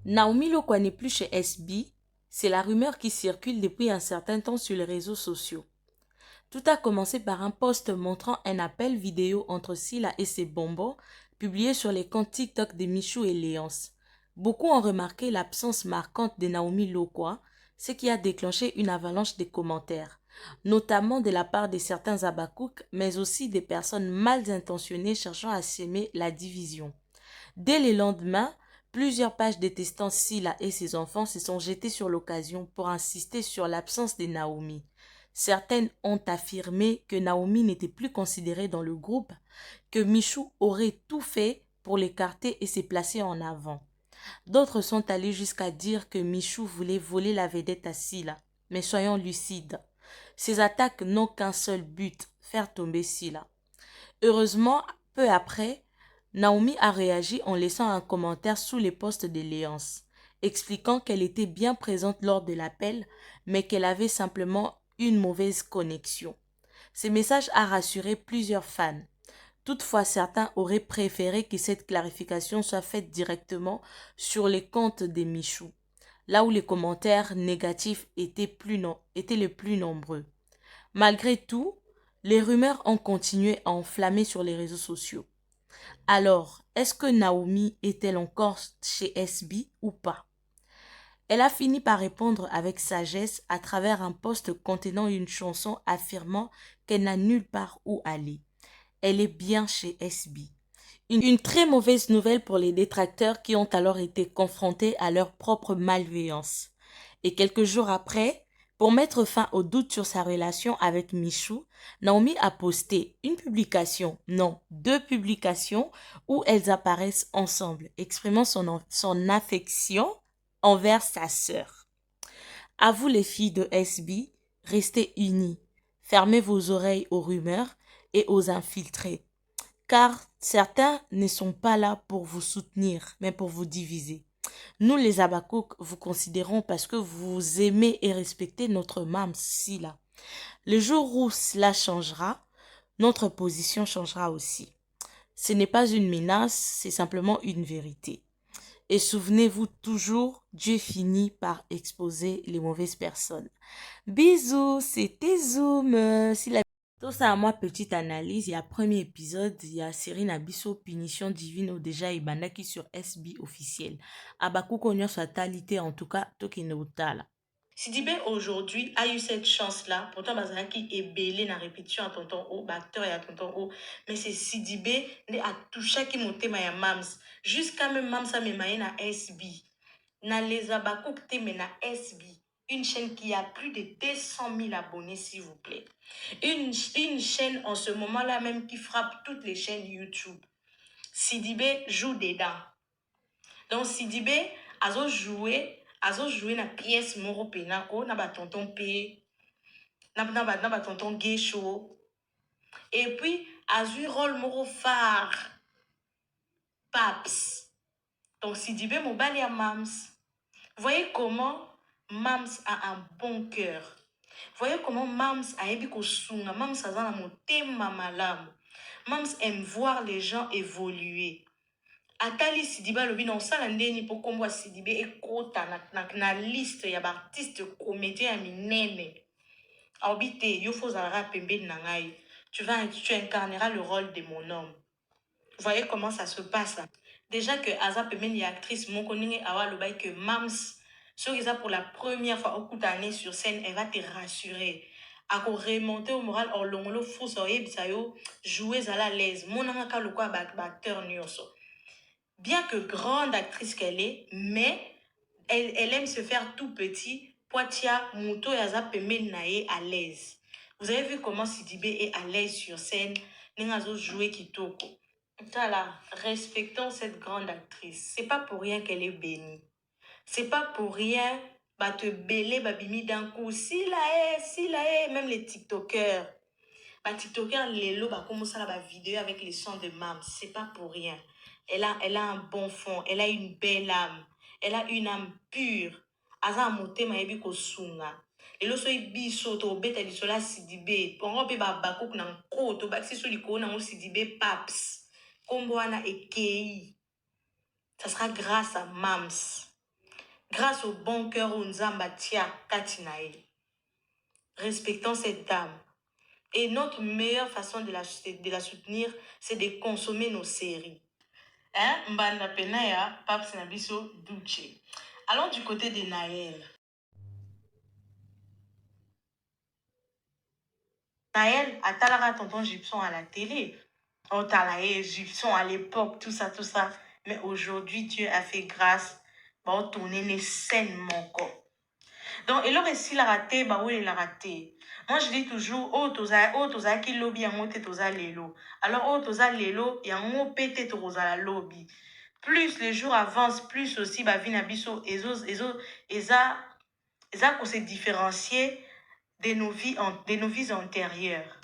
Naomi Lokwa n'est plus chez SB, c'est la rumeur qui circule depuis un certain temps sur les réseaux sociaux. Tout a commencé par un post montrant un appel vidéo entre Silla et ses bonbons, publié sur les comptes TikTok de Michou et Léonce. Beaucoup ont remarqué l'absence marquante de Naomi Lokwa, ce qui a déclenché une avalanche de commentaires, notamment de la part de certains Abakouk, mais aussi des personnes mal intentionnées cherchant à s'aimer la division. Dès le lendemain, plusieurs pages détestant Silla et ses enfants se sont jetées sur l'occasion pour insister sur l'absence de Naomi. Certaines ont affirmé que Naomi n'était plus considérée dans le groupe, que Michou aurait tout fait pour l'écarter et se placer en avant. D'autres sont allés jusqu'à dire que Michou voulait voler la vedette à Silla. Mais soyons lucides. Ces attaques n'ont qu'un seul but, faire tomber Silla. Heureusement, peu après, Naomi a réagi en laissant un commentaire sous les posts de Léonce, expliquant qu'elle était bien présente lors de l'appel, mais qu'elle avait simplement une mauvaise connexion. Ce message a rassuré plusieurs fans. Toutefois, certains auraient préféré que cette clarification soit faite directement sur les comptes des Michou, là où les commentaires négatifs étaient les plus nombreux. Malgré tout, les rumeurs ont continué à enflammer sur les réseaux sociaux. Alors, est-ce que Naomi est-elle encore chez SB ou pas? Elle a fini par répondre avec sagesse à travers un post contenant une chanson affirmant qu'elle n'a nulle part où aller. Elle est bien chez SB. Une très mauvaise nouvelle pour les détracteurs qui ont alors été confrontés à leur propre malveillance. Et quelques jours après, pour mettre fin aux doutes sur sa relation avec Michou, Naomi a posté une publication, non, deux publications, où elles apparaissent ensemble, exprimant son affection envers sa sœur. À vous les filles de SB, restez unies, fermez vos oreilles aux rumeurs et aux infiltrés, car certains ne sont pas là pour vous soutenir, mais pour vous diviser. Nous, les Abakouk, vous considérons parce que vous aimez et respectez notre Mame Silla. Le jour où cela changera, notre position changera aussi. Ce n'est pas une menace, c'est simplement une vérité. Et souvenez-vous toujours, Dieu finit par exposer les mauvaises personnes. Bisous, c'était Zoom. Si la tout ça à moi, petite analyse, il y a premier épisode, il y a série Nabiso, Punition Divine, ou déjà Ibanaki sur SB officiel. Abakou konyo sa talité, en tout cas, Tokine Utala. Sidibé aujourd'hui a eu cette chance-là, pourtant Bazalaki est belé na répétition à tonton O, acteur et à tonton O, mais c'est Sidibé ne a touché qui monte ma mams, jusqu'à même mams a me na SB. Na les Abakouk te na SB. Une chaîne qui a plus de 200 000 abonnés, s'il vous plaît. Une chaîne en ce moment-là même qui frappe toutes les chaînes YouTube. Sidibé joue dedans. Donc Sidibé a joué na pièce moro penako, na ba tonton P, na ba tonton Gay Show. Et puis, a joué rôle moro phare. Paps. Donc Sidibé mobile à Mams. Voyez comment Mams a un bon cœur. Voyez comment Mams a ébi kosunga. Mams a zana motema malamu. Mams aime voir les gens évoluer. Atali Sidiba lobi non sala ndeni po kombo Sidibé ekota na liste ya artiste comédien ya minene. Orbité yo fozara pembeni na ngai. Tu incarneras le rôle de mon homme. Voyez comment ça se passe. Déjà que Aza pembeni ya actrice mon koninge awa lobai que Mams ça pour la première fois au coup d'année sur scène, elle va te rassurer. À remonter au moral, or l'ongolo fou so yo jouer à la l'aise. Mon amaka le quoi acteur nyonso. Bien que grande actrice qu'elle est, mais elle aime se faire tout petit. Poitia, Mouto et Aza pembeni nae à l'aise. Vous avez vu comment Sidibé est à l'aise sur scène. Nengazo jouer kitoko. Voilà, respectons cette grande actrice. C'est pas pour rien qu'elle est bénie. C'est pas pour rien, bah te belé, bah bimi d'un coup. Si là, même les TikTokers. Bah TikTokers, les lots, bah comment ça là, bah vidéo avec les sons de Mams. C'est pas pour rien. Elle a un bon fond. Elle a une belle âme. Elle a une âme pure. Aza moté ma yebi ko sunga. Et lo so biso to beta di sola Sidibé. Pongo pe ba bakouk nan ko to ba si so li ko nan Sidibé paps. Kombo ana ekei. Ça sera grâce à Mams. grâce au bon cœur où Nzamba tia Katinae. Respectons cette dame. Et notre meilleure façon de la soutenir, c'est de consommer nos séries. Hein? Mbanda Penaya, Paps Nabiso, Duce. Allons du côté de Naël. Naël a talara tonton Gibson à la télé. Oh, talaye, Gibson à l'époque, tout ça, tout ça. Mais aujourd'hui, Dieu a fait grâce. Bon, tourner les scènes, mon corps. Donc, il aurait si la raté, bah oui, il a raté. Moi, je dis toujours, oh, toza qui lobby, yango te toza lelo. Alors, oh, toza lelo, yango pete toza la lobby. Plus les jours avancent, plus aussi, bah, vinabiso, eza qu'on se différencier de nos vies antérieures.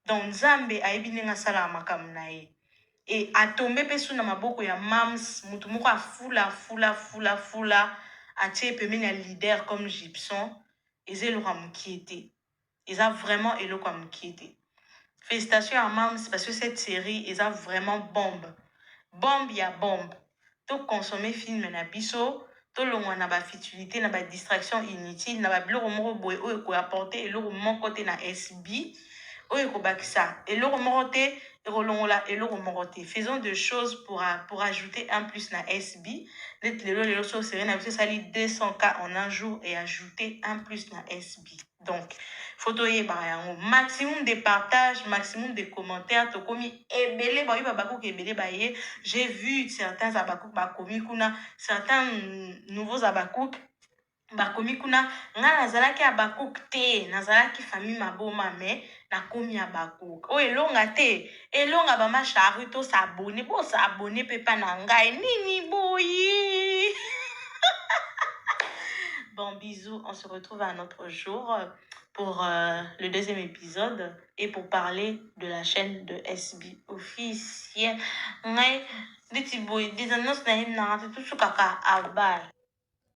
Donc, Nzambe a ebinenga sala makam na ye. Et a tombé pesu na maboko ya mams, mutu moko a fula, a tie pemene ya leader comme Gibson, eza eloko ya mokiete. Eza vraiment eloko ya mokiete. Félicitations à mams parce que cette série eza vraiment bombe. Bombe ya bombe. To consommer film na biso, to longwa na ba futilité, na ba distraction inutile, na ba biloko moko boye oyo ko apporter eloko moko te na SB. Oyo ko bakisa eloko moko te, ekolongola eloko moko te. Faisons des choses pour ajouter un plus na SB. Net lelo so série na biso sali 200K en un jour et ajouter un plus na SB. Donc, photo yango maximum de partage, maximum de commentaires, to komi ebele ba yiba bakouk ebele ba ye. J'ai vu certains abakouk ba komi kuna, certains nouveaux abakouk ba komi kuna, nga nazalaki abakouk te, nazalaki famille maboma me na komi abakouk. O elonga te, elonga ba ma charu to s'abonner, bo s'abonner pepa na ngai nini boyi. Bon, bisous, on se retrouve à un autre jour pour le deuxième épisode et pour parler de la chaîne de SB officielle. Des annonces, tout ce kaka à balle.